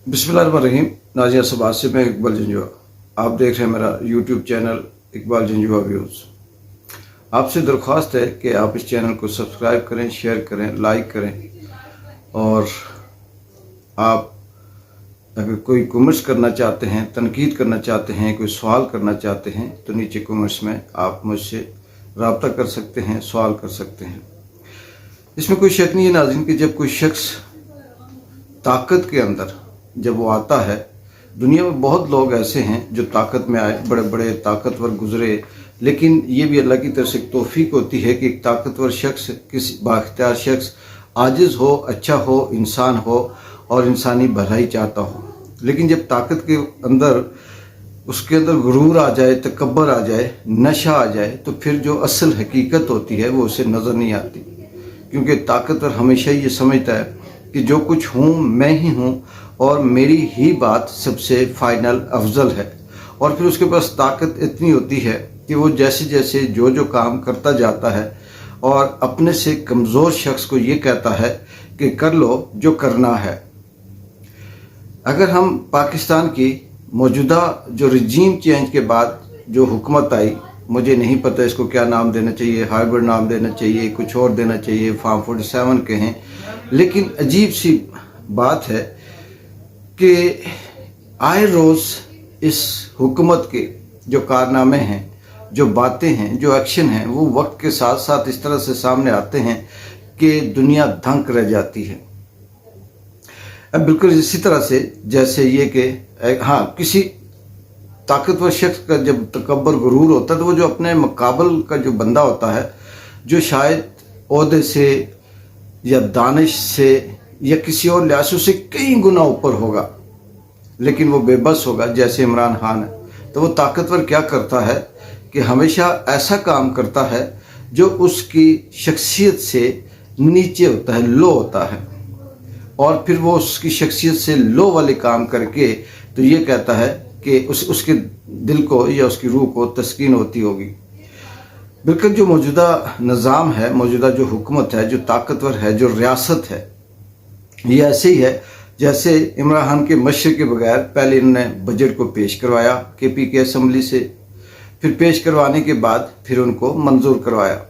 बिस्मिल्लाहिर्रहमानिर्रहीम। नाज़िया सबाज से मैं इकबाल जंजुआ। आप देख रहे हैं मेरा YouTube channel Iqbal Janjua views. आपसे दरख्वास्त है कि आप इस चैनल को सब्सक्राइब करें, शेयर करें, लाइक करें। और आप अगर कोई कमेंट्स करना चाहते हैं, तनकीद करना चाहते हैं, कोई सवाल करना चाहते हैं तो नीचे कमेंट्स में आप मुझसे रब्ता कर सकते हैं, सवाल कर सकते हैं। इसमें कोई शक नहीं है नाज़रीन कि जब कोई शख्स ताकत के अंदर जब वो आता है, दुनिया में बहुत लोग ऐसे हैं जो ताकत में आए, बड़े बड़े ताकतवर गुजरे, लेकिन ये भी अल्लाह की तरफ से एक तौफीक होती है कि एक ताकतवर शख्स, किसी बाख्तियार शख्स आजिज़ हो, अच्छा हो, इंसान हो और इंसानी भलाई चाहता हो। लेकिन जब ताकत के अंदर उसके अंदर गुरूर आ जाए, तकब्बर आ जाए, नशा आ जाए, तो फिर जो असल हकीकत होती है वो उसे नज़र नहीं आती। क्योंकि ताकतवर हमेशा ये समझता है कि जो कुछ हूँ मैं ही हूँ और मेरी ही बात सबसे फाइनल अफजल है। और फिर उसके पास ताकत इतनी होती है कि वो जैसे जैसे जो काम करता जाता है और अपने से कमज़ोर शख्स को ये कहता है कि कर लो जो करना है। अगर हम पाकिस्तान की मौजूदा जो रिजीम चेंज के बाद जो हुकूमत आई, मुझे नहीं पता इसको क्या नाम देना चाहिए, हाइब्रिड नाम देना चाहिए, कुछ और देना चाहिए, फार्म 47 कहें, लेकिन अजीब सी बात है कि आए रोज़ इस हुकूमत के जो कारनामे हैं, जो बातें हैं, जो एक्शन हैं, वो वक्त के साथ साथ इस तरह से सामने आते हैं कि दुनिया दंग रह जाती है। अब बिल्कुल इसी तरह से जैसे ये कि हाँ, किसी ताकतवर शख्स का जब तकब्बर गुरूर होता है तो वो जो अपने मुकाबल का जो बंदा होता है, जो शायद ओहदे से या दानिश से या किसी और लिहाज से कई गुना ऊपर होगा, लेकिन वो बेबस होगा, जैसे इमरान खान है। तो वो ताकतवर क्या करता है कि हमेशा ऐसा काम करता है जो उसकी शख्सियत से नीचे होता है, लो होता है, और फिर वो उसकी शख्सियत से लो वाले काम करके तो ये कहता है कि उसके दिल को या उसकी रूह को तस्कीन होती होगी। बिल्कुल जो मौजूदा निज़ाम है, मौजूदा जो हुकूमत है, जो ताकतवर है, जो रियासत है, ये ऐसे ही है जैसे इमरान खान के मशर के बगैर पहले इन्होंने बजट को पेश करवाया केपी के असम्बली से, फिर पेश करवाने के बाद फिर उनको मंजूर करवाया।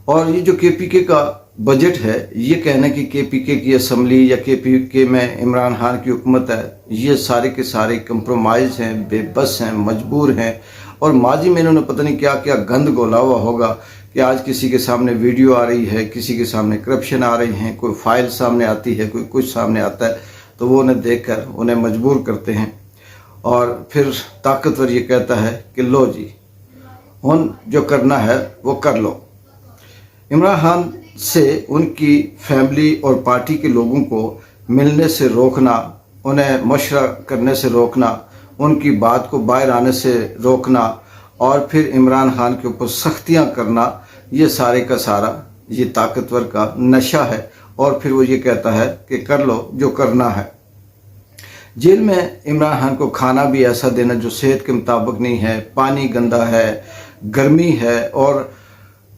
और ये जो केपीके का बजट है, ये कहना कि केपीके की असम्बली या केपीके में इमरान खान की हुकूमत है, ये सारे के सारे कंप्रोमाइज़ हैं, बेबस हैं, मजबूर हैं। और माजी में इन्होंने पता नहीं क्या क्या गंद घोला हुआ होगा कि आज किसी के सामने वीडियो आ रही है, किसी के सामने करप्शन आ रही हैं, कोई फाइल सामने आती है, कोई कुछ सामने आता है, तो वो उन्हें देखकर उन्हें मजबूर करते हैं। और फिर ताकतवर ये कहता है कि लो जी, हुन जो करना है वो कर लो। इमरान खान से उनकी फैमिली और पार्टी के लोगों को मिलने से रोकना, उन्हें मशवरा करने से रोकना, उनकी बात को बाहर आने से रोकना और फिर इमरान खान के ऊपर सख्तियां करना, ये सारे का सारा ये ताकतवर का नशा है। और फिर वो ये कहता है कि कर लो जो करना है। जेल में इमरान खान को खाना भी ऐसा देना जो सेहत के मुताबिक नहीं है, पानी गंदा है, गर्मी है और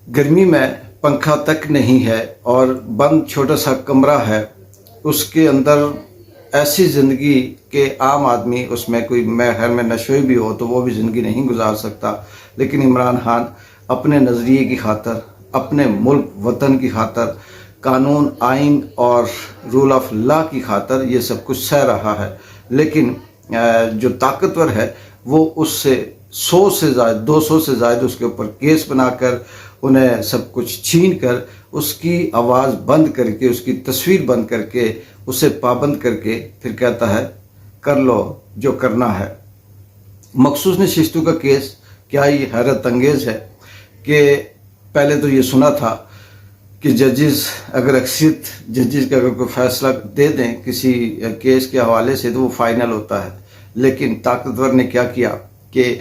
गर्मी में पंखा तक नहीं है और बंद छोटा सा कमरा है, उसके अंदर ऐसी ज़िंदगी के आम आदमी, उसमें कोई घर में नशे भी हो तो वो भी ज़िंदगी नहीं गुजार सकता। लेकिन इमरान खान अपने नज़रिए की खातर, अपने मुल्क वतन की खातर, कानून आइन और रूल ऑफ लॉ की खातर ये सब कुछ सह रहा है। लेकिन जो ताकतवर है वो उससे 100 से ज़्यादा, 200 से ज़्यादा उसके ऊपर केस बनाकर, उन्हें सब कुछ छीन कर, उसकी आवाज़ बंद करके, उसकी तस्वीर बंद करके, उसे पाबंद करके फिर कहता है कर लो जो करना है। मखसूस नशिस्तों का केस क्या ये हैरत अंगेज़ है कि पहले तो ये सुना था कि जजेस अगर अक्सरियत जजेस का अगर कोई फैसला दे दें किसी केस के हवाले से तो वो फाइनल होता है। लेकिन ताकतवर ने क्या किया कि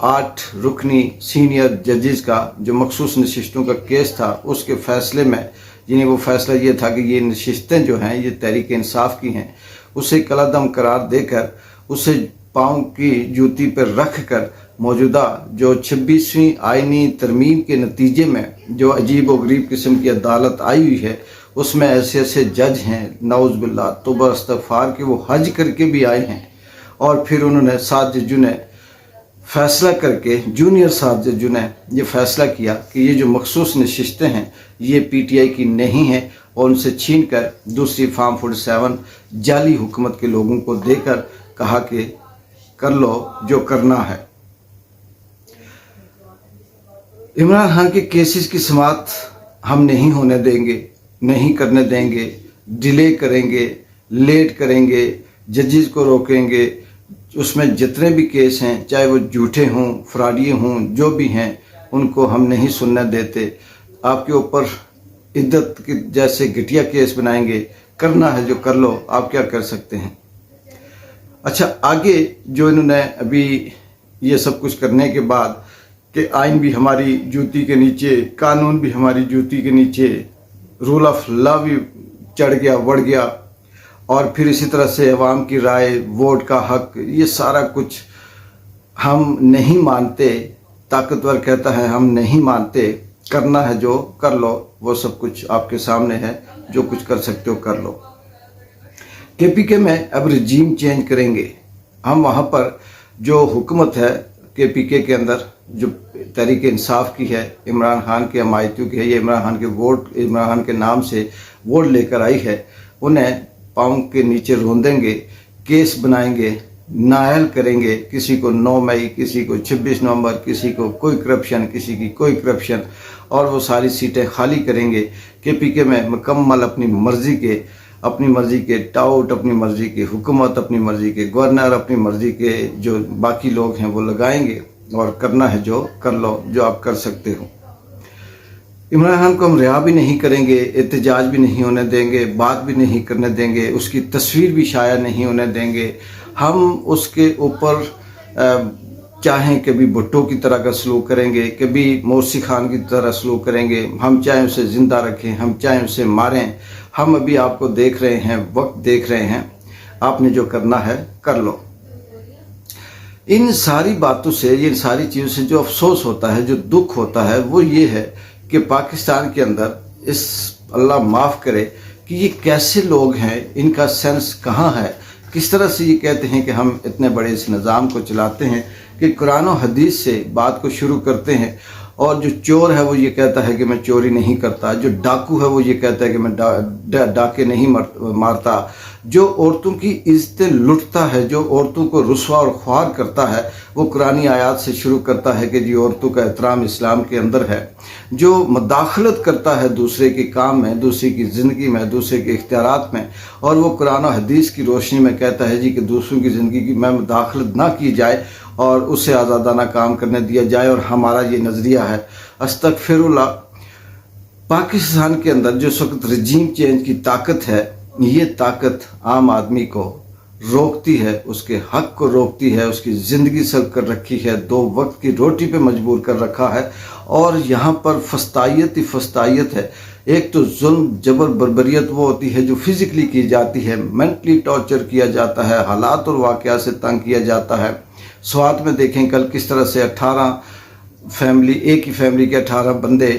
8 रुकनी सीनियर जजेस का जो मखसूस नशिस्तों का केस था, उसके फैसले में जिन्हें वो फैसला ये था कि ये नशिस्तें जो हैं ये तहरीक इंसाफ की हैं, उसे कलादम करार देकर उसे पाँव की जूती पर रख कर मौजूदा जो 26वीं आइनी तरमीम के नतीजे में जो अजीब व गरीब किस्म की अदालत आई हुई है उसमें ऐसे ऐसे जज हैं नौज बिल्ला तौबा इस्तगफार कि वो हज करके भी आए हैं और फिर उन्होंने 7 जजों ने फैसला करके, जूनियर 7 जजों ने ये फैसला किया कि ये जो मखसूस नशिस्तें हैं ये PTI की नहीं है और उनसे छीन कर दूसरी फार्म 47 जाली हुकूमत के लोगों को देकर कहा कि कर लो जो करना है। इमरान खान के केसेस की समाअत हम नहीं होने देंगे, नहीं करने देंगे, डिले करेंगे, लेट करेंगे, जजेस को रोकेंगे। उसमें जितने भी केस हैं चाहे वो झूठे हों, फ्रॉडिये हों, जो भी हैं उनको हम नहीं सुनने देते। आपके ऊपर इद्दत के जैसे घटिया केस बनाएंगे, करना है जो कर लो, आप क्या कर सकते हैं। अच्छा, आगे जो इन्होंने अभी ये सब कुछ करने के बाद कि आइन भी हमारी जूती के नीचे, कानून भी हमारी जूती के नीचे, रूल ऑफ लॉ भी चढ़ गया, बढ़ गया, और फिर इसी तरह से अवाम की राय, वोट का हक, ये सारा कुछ हम नहीं मानते। ताकतवर कहता है हम नहीं मानते, करना है जो कर लो, वो सब कुछ आपके सामने है, जो कुछ कर सकते हो कर लो। KPK में अब रिजीम चेंज करेंगे हम। वहाँ पर जो हुकूमत है KPK के अंदर, जो तहरीक इंसाफ की है, इमरान खान के हमायतियों की है, ये इमरान खान के वोट, इमरान खान के नाम से वोट लेकर आई है, उन्हें पाँव के नीचे रोंदेंगे, केस बनाएंगे, नायल करेंगे, किसी को 9 मई, किसी को 26 नवंबर, किसी को कोई करप्शन, किसी की कोई करप्शन, और वो सारी सीटें खाली करेंगे। KPK में मुकम्मल अपनी मर्जी के टाउट, अपनी मर्जी के हुकूमत, अपनी मर्जी के गवर्नर, अपनी मर्जी के जो बाकी लोग हैं वो लगाएंगे, और करना है जो कर लो, जो आप कर सकते हो। इमरान खान को हम रिहा भी नहीं करेंगे, एहतजाज भी नहीं होने देंगे, बात भी नहीं करने देंगे, उसकी तस्वीर भी शाया नहीं होने देंगे। हम उसके ऊपर चाहें कभी भुट्टो की तरह का सलूक करेंगे, कभी मोर्सी खान की तरह सलूक करेंगे। हम चाहें उसे ज़िंदा रखें, हम चाहें उसे मारें। हम अभी आपको देख रहे हैं, वक्त देख रहे हैं, आपने जो करना है कर लो। इन सारी बातों से, इन सारी चीज़ों से जो अफसोस होता है, जो दुख होता है, वो ये है कि पाकिस्तान के अंदर इस अल्लाह माफ़ करे कि ये कैसे लोग हैं, इनका सेंस कहाँ है, किस तरह से ये कहते हैं कि हम इतने बड़े इस निज़ाम को चलाते हैं कि कुरान और हदीस से बात को शुरू करते हैं। और जो चोर है वो ये कहता है कि मैं चोरी नहीं करता, जो डाकू है वो ये कहता है कि मैं डाके नहीं मारता, जो औरतों की इज्जतें लुटता है, जो औरतों को रुस्वा और ख्वार करता है, वो कुरानी आयात से शुरू करता है कि जी औरतों का एहतराम इस्लाम के अंदर है, जो मदाखलत करता है दूसरे के काम में, दूसरे की ज़िंदगी में, दूसरे के इख्तियारात में, और वो कुरान और हदीस की रोशनी में कहता है जी कि दूसरों की ज़िंदगी में मदाखलत ना की जाए और उसे आज़ादाना काम करने दिया जाए, और हमारा ये नज़रिया है। अस्तगफिरुल्लाह। पाकिस्तान के अंदर जो इस वक्त रजीम चेंज की ताकत है, ये ताकत आम आदमी को रोकती है, उसके हक को रोकती है, उसकी ज़िंदगी सल्ब कर रखी है, 2 वक्त की रोटी पे मजबूर कर रखा है। और यहाँ पर फस्तायत ही फस्तायत है। एक तो जुल्म, जबर, बर्बरियत वो होती है जो फिज़िकली की जाती है, मेंटली टॉर्चर किया जाता है, हालात और वाक़यात से तंग किया जाता है। स्वात में देखें कल किस तरह से 18 फैमिली, एक ही फैमिली के 18 बंदे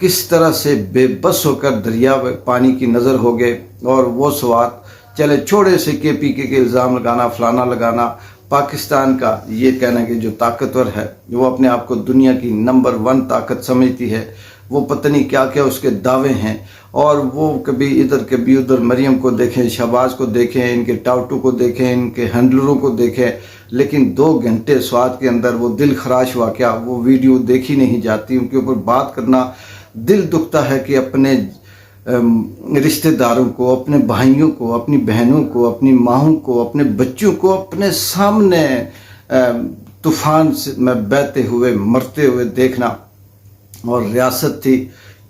किस तरह से बेबस होकर दरिया में पानी की नज़र हो गए, और वो स्वात चले छोड़े से KPK के इल्ज़ाम लगाना, फलाना लगाना। पाकिस्तान का ये कहना कि जो ताकतवर है, वो अपने आप को दुनिया की नंबर 1 ताकत समझती है, वो पता नहीं क्या क्या उसके दावे हैं, और वो कभी इधर कभी उधर मरियम को देखें, शहबाज को देखें, इनके टाउटू को देखें, इनके हैंडलरों को देखें, लेकिन 2 घंटे स्वाद के अंदर वो दिल खराश वाक़या, वो वीडियो देखी नहीं जाती। उनके ऊपर बात करना दिल दुखता है कि अपने रिश्तेदारों को, अपने भाइयों को, अपनी बहनों को, अपनी माँओं को, अपने बच्चों को अपने सामने तूफ़ान में बहते हुए, मरते हुए देखना। और रियासत थी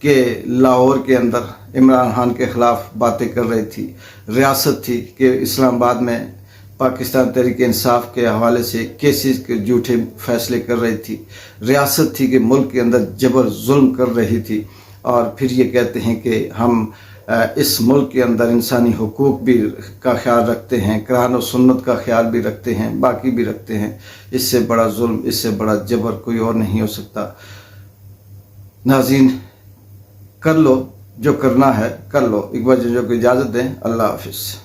कि लाहौर के अंदर इमरान खान के ख़िलाफ़ बातें कर रही थी, रियासत थी कि इस्लामाबाद में पाकिस्तान तहरीक इंसाफ के हवाले से केसेस के झूठे फैसले कर रही थी, रियासत थी कि मुल्क के अंदर जबर जुल्म कर रही थी। और फिर ये कहते हैं कि हम इस मुल्क के अंदर इंसानी हुकूक भी का ख्याल रखते हैं, कुरान और सुन्नत का ख्याल भी रखते हैं, बाकी भी रखते हैं। इससे बड़ा जुल्म, इससे बड़ा जबर कोई और नहीं हो सकता। नाज़रीन, कर लो جو کرنا ہے کر لو. اقبال جنجو کو اجازت دیں. اللہ حافظ.